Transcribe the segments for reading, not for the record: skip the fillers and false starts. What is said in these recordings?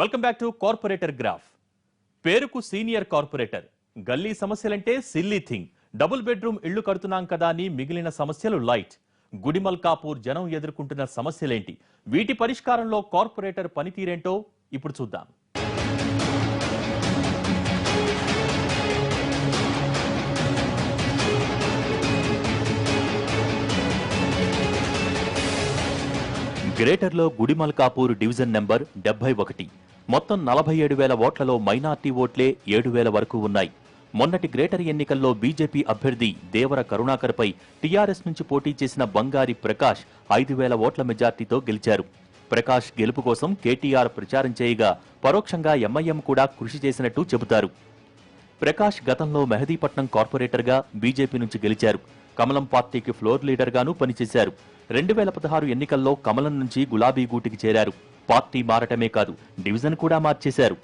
Welcome back to corporator graph. పేరుకు senior corporator, గల్లీ సమస్యలంటే silly thing. Double bedroom ఇళ్లు కడుతున్నాం కదా అని మిగిలిన సమస్యలు లైట్. గుడిమల్కాపూర్ జనం ఎదుర్కొంటున్న సమస్యలేంటి, వీటి పరిష్కారంలో కార్పొరేటర్ పనితీరేంటో ఇప్పుడు చూద్దాం. గ్రేటర్లో గుడిమల్కాపూర్ డివిజన్ నెంబర్ 71. మొత్తం 47,000 ఓట్లలో మైనార్టీ ఓట్లే 7,000 వరకు ఉన్నాయి. మొన్నటి గ్రేటర్ ఎన్నికల్లో బీజేపీ అభ్యర్థి దేవర కరుణాకర్పై టీఆర్ఎస్ నుంచి పోటీ చేసిన బంగారి ప్రకాష్ 5,000 ఓట్ల మెజార్టీతో గెలిచారు. ప్రకాష్ గెలుపు కోసం కేటీఆర్ ప్రచారం చేయగా పరోక్షంగా ఎంఐఎం కూడా కృషి చేసినట్టు చెబుతారు. ప్రకాష్ గతంలో మెహదీపట్నం కార్పొరేటర్గా బీజేపీ నుంచి గెలిచారు. కమలం పార్టీకి ఫ్లోర్ లీడర్గానూ పనిచేశారు. 2016 ఎన్నికల్లో కమలం నుంచి గులాబీ గూటికి చేరారు. పార్టీ మారటమే కాదు, డివిజన్ కూడా మార్చేశారు.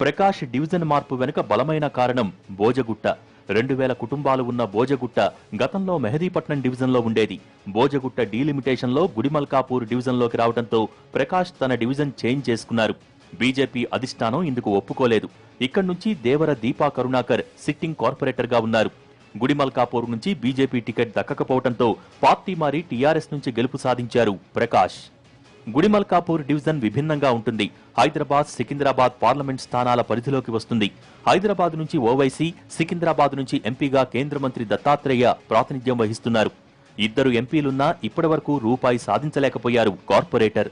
ప్రకాష్ డివిజన్ మార్పు వెనుక బలమైన కారణం బోజగుట్ట. 2,000 కుటుంబాలు ఉన్న బోజగుట్ట గతంలో మెహదీపట్నం డివిజన్లో ఉండేది. బోజగుట్ట డీలిమిటేషన్లో గుడిమల్కాపూర్ డివిజన్లోకి రావడంతో ప్రకాష్ తన డివిజన్ చేంజ్ చేసుకున్నారు. బీజేపీ అధిష్టానం ఇందుకు ఒప్పుకోలేదు. ఇక్కడి నుంచి దేవర దీపా కరుణాకర్ సిట్టింగ్ కార్పొరేటర్గా ఉన్నారు. గుడిమల్కాపూర్ నుంచి బీజేపీ టికెట్ దక్కకపోవడంతో పార్టీ మారి టీఆర్ఎస్ నుంచి గెలుపు సాధించారు ప్రకాష్. గుడిమల్కాపూర్ డివిజన్ విభిన్నంగా ఉంటుంది. హైదరాబాద్, సికింద్రాబాద్ పార్లమెంట్ స్థానాల పరిధిలోకి వస్తుంది. హైదరాబాద్ నుంచి ఓవైసీ, సికింద్రాబాద్ నుంచి ఎంపీగా కేంద్ర మంత్రి దత్తాత్రేయ ప్రాతినిధ్యం వహిస్తున్నారు. 2 ఎంపీలున్నా ఇప్పటివరకు రూపాయి సాధించలేకపోయారు కార్పొరేటర్.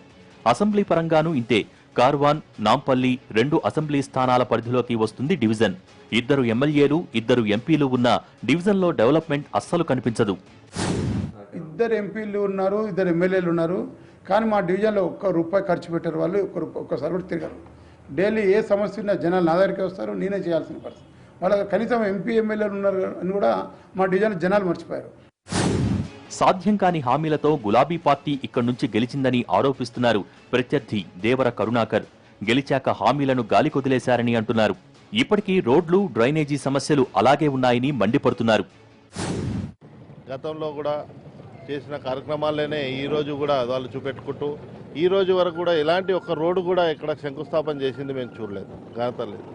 అసెంబ్లీ పరంగానూ ఇంతే. కార్వాన్, నాంపల్లి 2 అసెంబ్లీ స్థానాల పరిధిలోకి వస్తుంది డివిజన్. 2 ఎమ్మెల్యేలు, 2 ఎంపీలు ఉన్న డివిజన్లో డెవలప్మెంట్ అస్సలు కనిపించదు. 2 ఎంపీలు ఉన్నారు, 2 ఎమ్మెల్యేలు ఉన్నారు. కానీ మా డివిజన్లో ఒక్క రూపాయి ఖర్చు పెట్టారు. వాళ్ళు ఒక్కసారి కూడా తిరగరు. డైలీ ఏ సమస్య ఉన్నా జనాలు నా దగ్గరికి వస్తారు, నేనే చేయాల్సిన పరిస్థితి. వాళ్ళ కనీసం ఎంపీ ఎమ్మెల్యేలు ఉన్నారు అని కూడా మా డివిజన్ జనాలు మర్చిపోయారు. సాధ్యం కాని హామీలతో గులాబీ పార్టీ ఇక్కడి నుంచి గెలిచిందని ఆరోపిస్తున్నారు ప్రత్యర్థి దేవర కరుణాకర్. గెలిచాక హామీలను గాలికొదిలేశారని అంటున్నారు. ఇప్పటికీ రోడ్లు, డ్రైనేజీ సమస్యలు అలాగే ఉన్నాయని మండిపడుతున్నారు. గతంలో కూడా చేసిన కార్యక్రమాల్లోనే ఈ రోజు కూడా వాళ్ళు చూపెట్టుకుంటూ ఈ రోజు వరకు కూడా ఇలాంటి ఒక్క రోడ్డు కూడా ఇక్కడ శంకుస్థాపన చేసింది మేము చూడలేదు, కనతలేదు.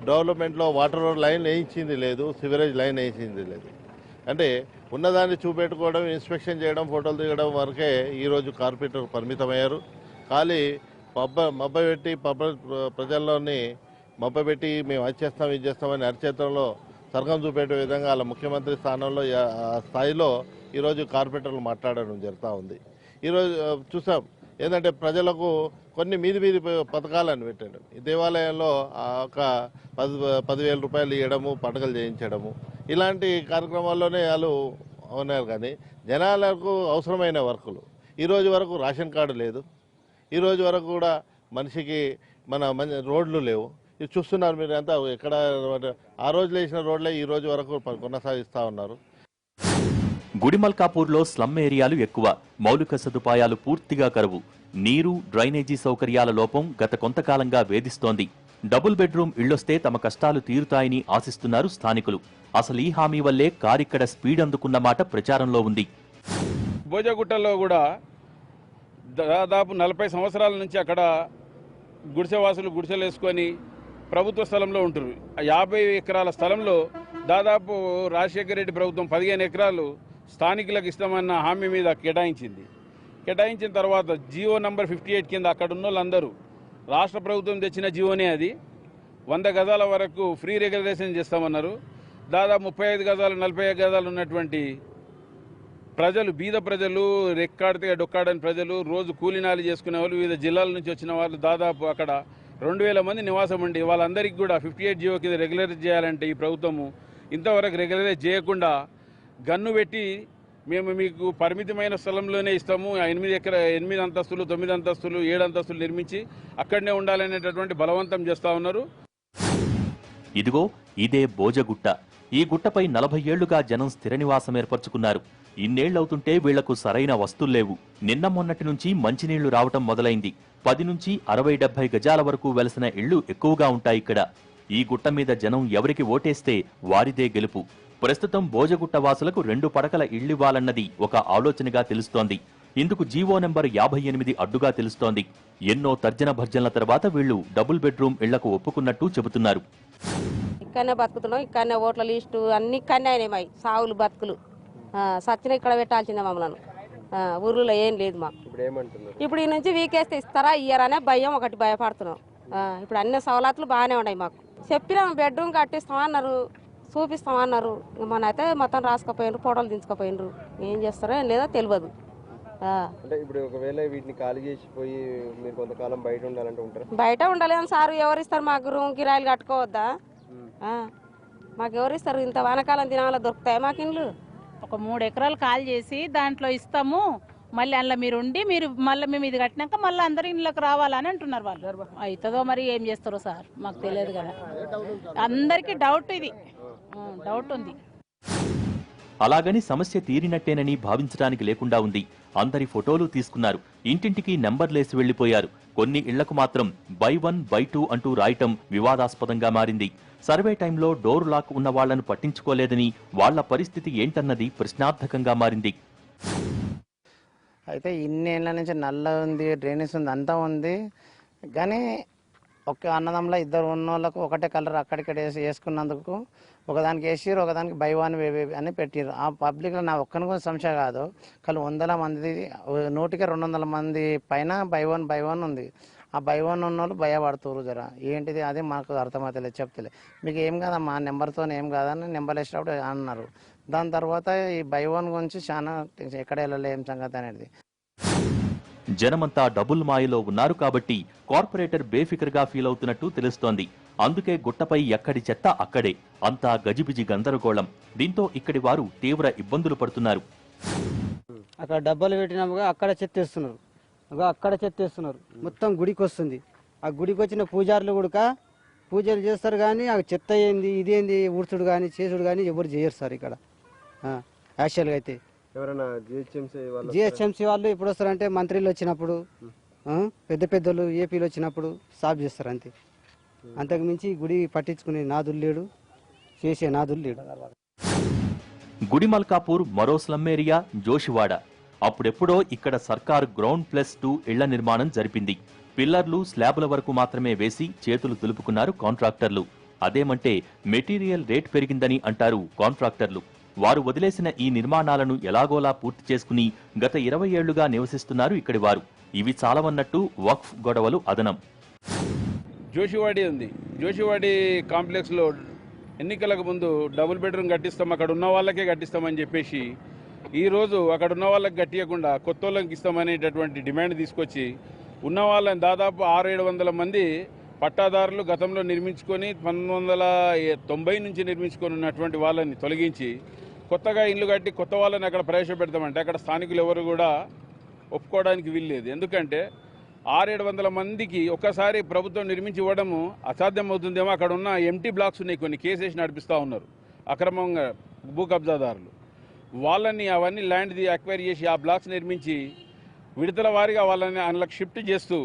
డెవలప్మెంట్లో వాటర్ లైన్ వేయించింది లేదు, సివరేజ్ లైన్ వేయించింది లేదు. అంటే ఉన్నదాన్ని చూపెట్టుకోవడం, ఇన్స్పెక్షన్ చేయడం, ఫోటోలు దిగడం వరకే ఈరోజు కార్పొరేటర్ పరిమితమయ్యారు. ఖాళీ మబ్బపెట్టి ప్రజల్లోని మబ్బపెట్టి మేము అది చేస్తాం, ఇది చేస్తామని అరిచేతంలో సర్గం చూపెట్టే విధంగా అలా ముఖ్యమంత్రి స్థానంలో స్థాయిలో ఈరోజు కార్పొరేటర్లు మాట్లాడడం జరుగుతూ ఉంది. ఈరోజు చూసాం ఏంటంటే ప్రజలకు కొన్ని మీది పథకాలను పెట్టాడు. ఈ దేవాలయంలో ఒక 10,000 రూపాయలు ఇవ్వడము, పండుగలు చేయించడము, ఇలాంటి కార్యక్రమాల్లోనే వాళ్ళు ఉన్నారు. కానీ జనాలకు అవసరమైన వర్కులు ఈరోజు వరకు రేషన్ కార్డు లేదు. ఈరోజు వరకు కూడా మనిషికి రోడ్లు లేవు. ఇది చూస్తున్నారు మీరు అంతా. ఎక్కడ ఆ రోజు వేసిన రోడ్లే ఈ రోజు వరకు కొనసాగిస్తూ ఉన్నారు. గుడిమల్కాపూర్లో స్లమ్ ఏరియాలు ఎక్కువ. మౌలిక సదుపాయాలు పూర్తిగా కరువు. నీరు, డ్రైనేజీ సౌకర్యాల లోపం గత కొంతకాలంగా వేధిస్తోంది. డబుల్ బెడ్రూమ్ ఇళ్లొస్తే తమ కష్టాలు తీరుతాయని ఆశిస్తున్నారు స్థానికులు. అసలు ఈ హామీ వల్లే కారిక్కడ స్పీడ్ అందుకున్న మాట ప్రచారంలో ఉంది. బోజగుట్టలో కూడా దాదాపు 40 సంవత్సరాల నుంచి అక్కడ గుడిసెవాసులు గుడిసెలు వేసుకొని ప్రభుత్వ స్థలంలో ఉంటారు. 50 ఎకరాల స్థలంలో దాదాపు రాజశేఖర రెడ్డి ప్రభుత్వం 15 ఎకరాలు స్థానికులకు ఇస్తామన్న హామీ మీద కేటాయించింది. కేటాయించిన తర్వాత జియో నంబర్ 58 కింద అక్కడ ఉన్న వాళ్ళందరూ రాష్ట్ర ప్రభుత్వం తెచ్చిన జియోనే అది 100 గజాల వరకు ఫ్రీ రెగ్యులరేషన్ చేస్తామన్నారు. దాదాపు 35 గజాలు 45 గజాలు ఉన్నటువంటి ప్రజలు, బీద ప్రజలు, రెక్కాడితే డొక్కాడని ప్రజలు, రోజు కూలీనాలు చేసుకునే వాళ్ళు, వివిధ జిల్లాల నుంచి వచ్చిన వాళ్ళు దాదాపు అక్కడ 2,000 మంది నివాసం ఉండి వాళ్ళందరికీ కూడా 58 జియో కింద రెగ్యులరైజ్ చేయాలంటే ఈ ప్రభుత్వము ఇంతవరకు రెగ్యులరైజ్ చేయకుండా గన్ను పెట్టి మేము మీకు పరిమితమైన స్థలంలోనే ఇస్తాము, 8 అంతస్తులు, 9 అంతస్తులు, 7 అంతస్తులు నిర్మించి అక్కడనే ఉండాలనేటటువంటి బలవంతం చేస్తూ ఉన్నారు. ఇదిగో ఇదే బోజగుట్ట. ఈ గుట్టపై 40 ఏళ్లుగా జనం స్థిర నివాసం ఏర్పరచుకున్నారు. ఇన్నేళ్లవుతుంటే వీళ్లకు సరైన వస్తుల్లేవు. నిన్న మొన్నటి నుంచి మంచినీళ్లు రావటం మొదలైంది. 10 నుంచి 60-70 గజాల వరకు వెలసిన ఇళ్లు ఎక్కువగా ఉంటాయి ఇక్కడ. ఈ గుట్ట మీద జనం ఎవరికి ఓటేస్తే వారిదే గెలుపు. ప్రస్తుతం బోజగుట్ట వాసులకు 2 పడకల ఇళ్లివ్వాలన్నది ఒక ఆలోచనగా తెలుస్తోంది. ఇందుకు జీవో నెంబర్ 58 అడ్డుగా తెలుస్తోంది. ఎన్నో తర్జన భర్జనల తర్వాత వీళ్లు డబుల్ బెడ్రూమ్ ఇళ్లకు ఒప్పుకున్నట్టు చెబుతున్నారు. ఇక్కడనే బతుకుతున్నాం, ఇక్కడనే ఓట్ల లిస్టు అన్ని ఇక్కడనే అయినాయి. మాయి సావులు బతుకులు సచ్చిన ఇక్కడ పెట్టాల్సిందే మమ్మల్ని. ఊర్లో ఏం లేదు మాకు. ఇప్పుడు ఈ నుంచి వీకేస్తే ఇస్తారా ఇయ్యరనే భయం ఒకటి భయపడుతున్నాం. ఇప్పుడు అన్ని సవలతులు బాగానే ఉన్నాయి మాకు. చెప్పినాం బెడ్రూమ్ కట్టిస్తామన్నారు, చూపిస్తామన్నారు. మన అయితే మొత్తం రాసుకపోయినరు, ఫోటోలు దించుకపోయినరు. ఏం చేస్తారో ఏం లేదో తెలియదు. అంటే ఇప్పుడు ఒకవేళ వీటిని ఖాళీ చేసిపోయి మీరు కొంతకాలం బయట ఉండాలంటే ఉంటారు? బయట ఉండలేము సార్. ఎవరు ఇస్తారు మాకు? రూమ్ కిరాయిలు కట్టుకోవద్దా? మాకు ఎవరు ఇస్తారు? ఇంత వానకాలం దినాల్లో దొరుకుతాయి మాకు ఇండ్లు? ఒక 3 ఎకరాలు ఖాళీ చేసి దాంట్లో ఇస్తాము, మళ్ళీ అందులో మీరు ఉండి మీరు మళ్ళీ మేము ఇది కట్టినాక మళ్ళీ అందరు ఇళ్ళకి రావాలని అంటున్నారు వాళ్ళు. అవుతుందో మరి ఏం చేస్తారో సార్ మాకు తెలియదు కదా. అందరికీ డౌట్, ఇది డౌట్ ఉంది. అలాగని సమస్య తీరినట్టేనని భావించడానికి లేకుండా ఉంది. అందరి ఫోటోలు తీసుకున్నారు, ఇంటింటికి నెంబర్లేసి వెళ్లిపోయారు. కొన్ని ఇళ్లకు మాత్రం బై 1 బై 2 అంటూ రాయటం వివాదాస్పదంగా మారింది. సర్వే టైంలో డోర్ లాక్ ఉన్న వాళ్లను పట్టించుకోలేదని, వాళ్ల పరిస్థితి ఏంటన్నది ప్రశ్నార్థకంగా మారింది. అయితే ఇన్ని ఏళ్ళ నుంచి నల్ల ఉంది, డ్రైనేజ్ ఉంది, అంతా ఉంది. కానీ ఒక అన్నదమ్ములో 2 ఉన్నోళ్ళకు ఒకటే కలర్ అక్కడిక్కడ వేసుకున్నందుకు ఒకదానికి వేసిరు, ఒకదానికి బై 1 అని పెట్టిరు. ఆ పబ్లిక్లో నా ఒక్కని కూడా సంశయం కాదు, కానీ 100 మంది 100కి 200 మంది పైన బై 1 ఉంది. ఆ బై 1 ఉన్నోళ్ళు భయపడుతున్నారు. జర ఏంటిది అది మాకు అర్థమవుతలేదు, చెప్తలే. మీకు ఏం కాదా మా నెంబర్తో ఏం కాదని నెంబర్ వేసినప్పుడు అన్నారు. దాని తర్వాత ఈ బై 1 గురించి చాలా ఎక్కడ వెళ్ళలే ఏం సంగతి అనేది. జనమంతా డబుల్ మాయలో ఉన్నారు కాబట్టి కార్పొరేటర్ బేఫికర్గా ఫీల్ అవుతున్నట్టు తెలుస్తోంది. అందుకే గుట్టపై ఎక్కడి చెత్త అక్కడే, అంతా గజిబిజి గందరగోళం. దీంతో ఇక్కడి వారు తీవ్ర ఇబ్బందులు పడుతున్నారు. అక్కడ డబ్బాలు పెట్టినాముగా అక్కడ చెత్తేస్తున్నారు, అక్కడ చెత్తేస్తున్నారు. మొత్తం గుడికి వస్తుంది. ఆ గుడికి వచ్చిన పూజారులు కూడా పూజలు చేస్తారు, కానీ ఆ చెత్త ఏంది ఇదేంది ఊడ్చుడు కానీ చేసుడు కానీ ఎవరు చేయరు సార్ ఇక్కడ. యాక్చువల్గా అయితే ఎవరైనా జిహెచ్ఎంసీ వాళ్ళు ఎప్పుడు వస్తారంటే మంత్రులు వచ్చినప్పుడు, పెద్ద పెద్దలు ఏపీలు వచ్చినప్పుడు సాఫ్ చేస్తారు అంతే. అంతకు మించి గుడి పట్టించుకునే నాదులు లేడు, చేసే నాదులు లేడు. గుడిమల్కాపూర్ మరో స్లమ్ ఏరియా జోషివాడ. అప్పుడెప్పుడో ఇక్కడ సర్కారు గ్రౌండ్+2 ఇళ్ల నిర్మాణం జరిపింది. పిల్లర్లు, స్లాబుల వరకు మాత్రమే వేసి చేతులు దులుపుకున్నారు కాంట్రాక్టర్లు. అదేమంటే మెటీరియల్ రేట్ పెరిగిందని అంటారు కాంట్రాక్టర్లు. వారు వదిలేసిన ఈ నిర్మాణాలను ఎలాగోలా పూర్తి చేసుకుని గత 20 ఏళ్లుగా నివసిస్తున్నారు ఇక్కడి వారు. ఇవి చాలవన్నట్టు వక్ఫ్ గొడవలు అదనం. జోషివాడి ఉంది. జోషివాడి కాంప్లెక్స్లో ఎన్నికలకు ముందు డబుల్ బెడ్రూమ్ కట్టిస్తాం, అక్కడ ఉన్న వాళ్ళకే కట్టిస్తామని చెప్పేసి ఈరోజు అక్కడ ఉన్న వాళ్ళకి కట్టియకుండా కొత్త వాళ్ళకి ఇస్తామనేటటువంటి డిమాండ్ తీసుకొచ్చి ఉన్న వాళ్ళని దాదాపు 600-700 మంది పట్టాదారులు గతంలో నిర్మించుకొని 1990 నుంచి నిర్మించుకొని ఉన్నటువంటి వాళ్ళని తొలగించి కొత్తగా ఇల్లు కట్టి కొత్త వాళ్ళని అక్కడ ప్రవేశపెడతామంటే అక్కడ స్థానికులు ఎవరు కూడా ఒప్పుకోవడానికి వీల్లేదు. ఎందుకంటే 600-700 మందికి ఒక్కసారి ప్రభుత్వం నిర్మించి ఇవ్వడము అసాధ్యం అవుతుందేమో. అక్కడ ఉన్న ఎంటీ బ్లాక్స్ ఉన్నాయి, కొన్ని కేసేసి నడిపిస్తూ ఉన్నారు అక్రమంగా భూ కబ్జాదారులు. వాళ్ళని అవన్నీ ల్యాండ్ అక్వైర్ చేసి ఆ బ్లాక్స్ నిర్మించి విడతల వారీగా వాళ్ళని అందులోకి షిఫ్ట్ చేస్తూ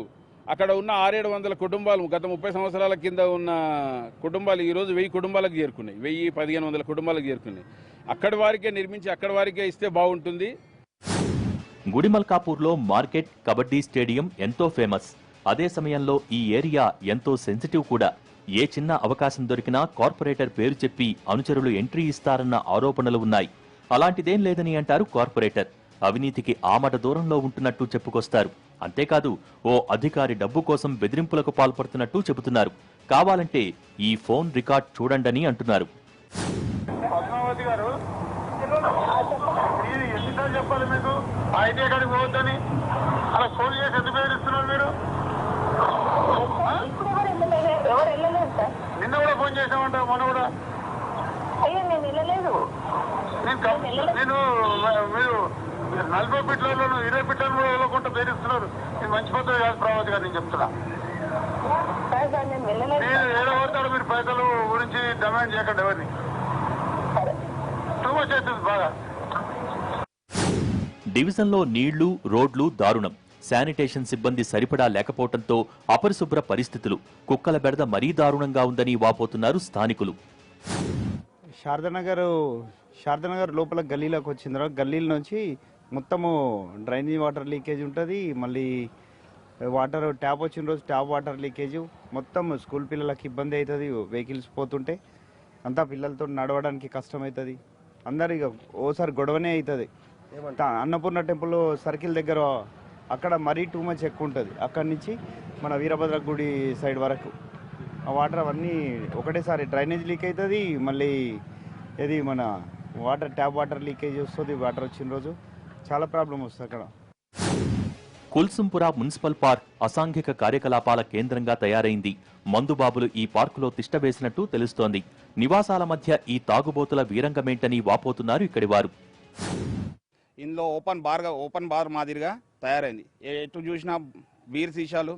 అక్కడ ఉన్న 600-700 కుటుంబాలు, గత 30 సంవత్సరాల కింద ఉన్న కుటుంబాలు ఈరోజు 1000 కుటుంబాలకు చేరుకున్నాయి, 1000-1500 కుటుంబాలకు చేరుకున్నాయి. అక్కడి వారికే నిర్మించి అక్కడి వారికే ఇస్తే బాగుంటుంది. గుడిమల్కాపూర్లో మార్కెట్, కబడ్డీ స్టేడియం ఎంతో ఫేమస్. అదే సమయంలో ఈ ఏరియా ఎంతో సెన్సిటివ్ కూడా. ఏ చిన్న అవకాశం దొరికినా కార్పొరేటర్ పేరు చెప్పి అనుచరులు ఎంట్రీ ఇస్తారన్న ఆరోపణలు ఉన్నాయి. అలాంటిదేం లేదని అంటారు కార్పొరేటర్. అవినీతికి ఆమడ దూరంలో ఉంటున్నట్టు చెప్పుకొస్తారు. అంతేకాదు ఓ అధికారి డబ్బు కోసం బెదిరింపులకు పాల్పడుతున్నట్టు చెబుతున్నారు. కావాలంటే ఈ ఫోన్ రికార్డ్ చూడండని అంటున్నారు. చెప్పాలి మీకు ఐటీ కాడికి పోవద్దని అలా ఫోన్ చేసి ఎందుకు బెదిరిస్తున్నారు మీరు? నిన్న కూడా ఫోన్ చేసామంట, మొన్న కూడా. నేను మీరు 40 పిట్లను 20 పిట్లను కూడా వెళ్ళకుండా బెదిరిస్తున్నారు. నేను మంచి పద్ధతి కాదు ప్రభావతి గారు, నేను చెప్తున్నా. మీరు ఏదో పడతాడు, మీరు పైసలు గురించి డిమాండ్ చేయకండి ఎవరిని. టూ మచ్ అవుతుంది బాగా. డివిజన్లో నీళ్లు, రోడ్లు దారుణం. శానిటేషన్ సిబ్బంది సరిపడా లేకపోవడంతో అపరిశుభ్ర పరిస్థితులు. కుక్కల బెడద మరీ దారుణంగా ఉందని వాపోతున్నారు స్థానికులు. శారదానగర్ లోపల గల్లీలోకి వచ్చిన తర్వాత గల్లీల నుంచి మొత్తము డ్రైనేజ్ వాటర్ లీకేజ్ ఉంటుంది. మళ్ళీ వాటర్ ట్యాప్ వచ్చిన రోజు ట్యాప్ వాటర్ లీకేజ్, మొత్తం స్కూల్ పిల్లలకి ఇబ్బంది అవుతుంది. వెహికల్స్ పోతుంటే అంతా పిల్లలతో నడవడానికి కష్టమవుతుంది. అందరు ఓసారి గొడవనే అవుతుంది. అన్నపూర్ణ టెంపుల్ సర్కిల్ దగ్గర అక్కడ మరీ టూ మచ్ ఎక్కువ ఉంటుంది. అక్కడి నుంచి మన వీరభద్ర గుడి సైడ్ వరకు ఆ వాటర్ అవన్నీ ఒకటేసారి డ్రైనేజ్ లీక్ అవుతుంది. మళ్ళీ ఇది మన వాటర్ ట్యాప్ వాటర్ లీకేజ్ వస్తుంది. వాటర్ వచ్చిన రోజు చాలా ప్రాబ్లం వస్తుంది అక్కడ. కుల్సుంపుర మున్సిపల్ పార్క్ అసాంఘిక కార్యకలాపాల కేంద్రంగా తయారైంది. మందుబాబులు ఈ పార్కులో తిష్టవేసినట్టు తెలుస్తోంది. నివాసాల మధ్య ఈ తాగుబోతుల వీరంగమేంటని వాపోతున్నారు ఇక్కడివారు. ఇందులో ఓపెన్ బార్ మాదిరిగా తయారైంది. ఎటు చూసినా బీర్ సీసాలు,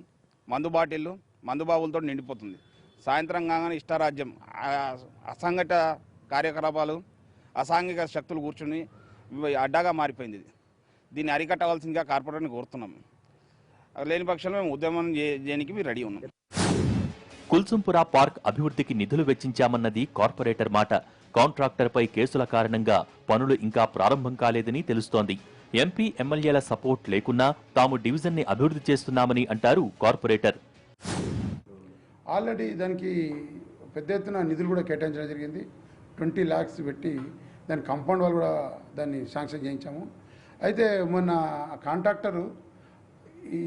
మందు బాటిళ్ళు, మందుబాబులతో నిండిపోతుంది. సాయంత్రం కాగానే ఇష్టారాజ్యం, అసంఘటిత కార్యకలాపాలు, అసాంఘిక శక్తులు కూర్చుని అడ్డాగా మారిపోయింది. దీన్ని అరికట్టవలసిందిగా కార్పొరేటర్ని కోరుతున్నాం. లేని పక్షంలో మేము ఉద్యమం చేయడానికి మేము రెడీ ఉన్నాం. కుల్సుంపుర పార్క్ అభివృద్ధికి నిధులు వెచ్చించామన్నది కార్పొరేటర్ మాట. కాంట్రాక్టర్పై కేసుల కారణంగా పనులు ఇంకా ప్రారంభం కాలేదని తెలుస్తోంది. ఎంపీ ఎమ్మెల్యేల సపోర్ట్ లేకున్నా తాము డివిజన్ని అభివృద్ధి చేస్తున్నామని అంటారు కార్పొరేటర్. ఆల్రెడీ దానికి పెద్ద ఎత్తున నిధులు కూడా కేటాయించడం జరిగింది. 20 lakhs పెట్టి దాని కాంపౌండ్ వాళ్ళు కూడా దాన్ని శాంక్షన్ చేయించాము. అయితే మొన్న కాంట్రాక్టరు ఈ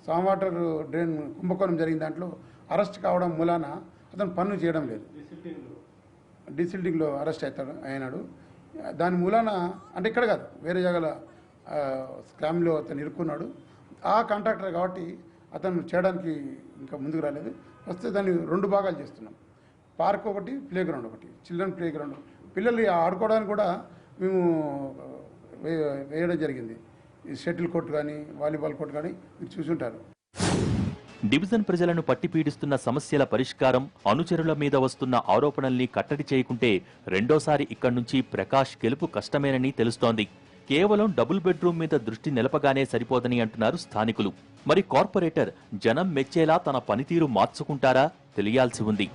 సామ్ వాటర్ డ్రైన్ కుంభకోణం జరిగిన దాంట్లో అరెస్ట్ కావడం మూలాన అతను పన్ను చేయడం లేదు. డీసిల్టింగ్లో అరెస్ట్ అయినాడు. దాని మూలాన అంటే ఇక్కడ కాదు వేరే జగల స్కామ్లో అతను ఇరుక్కున్నాడు. ఆ కాంట్రాక్టర్ కాబట్టి అతను చేయడానికి ఇంకా ముందుకు రాలేదు. వస్తే దాన్ని 2 భాగాలు చేస్తున్నాం. పార్క్ ఒకటి, ప్లే గ్రౌండ్ ఒకటి, చిల్డ్రన్ ప్లే గ్రౌండ్. పిల్లలు ఆడుకోవడానికి కూడా మేము వేయడం జరిగింది. ఈ షటిల్ కోర్టు కానీ వాలీబాల్ కోర్టు కానీ మీరు చూసుంటారు. డివిజన్ ప్రజలను పట్టిపీడిస్తున్న సమస్యల పరిష్కారం, అనుచరుల మీద వస్తున్న ఆరోపణల్ని కట్టడి చేయకుంటే రెండోసారి ఇక్కడి నుంచి ప్రకాష్ గెలుపు కష్టమేనని తెలుస్తోంది. కేవలం డబుల్ బెడ్రూమ్ మీద దృష్టి నిలపగానే సరిపోదని అంటున్నారు స్థానికులు. మరి కార్పొరేటర్ జనం మెచ్చేలా తన పనితీరు మార్చుకుంటారా తెలియాల్సి ఉంది.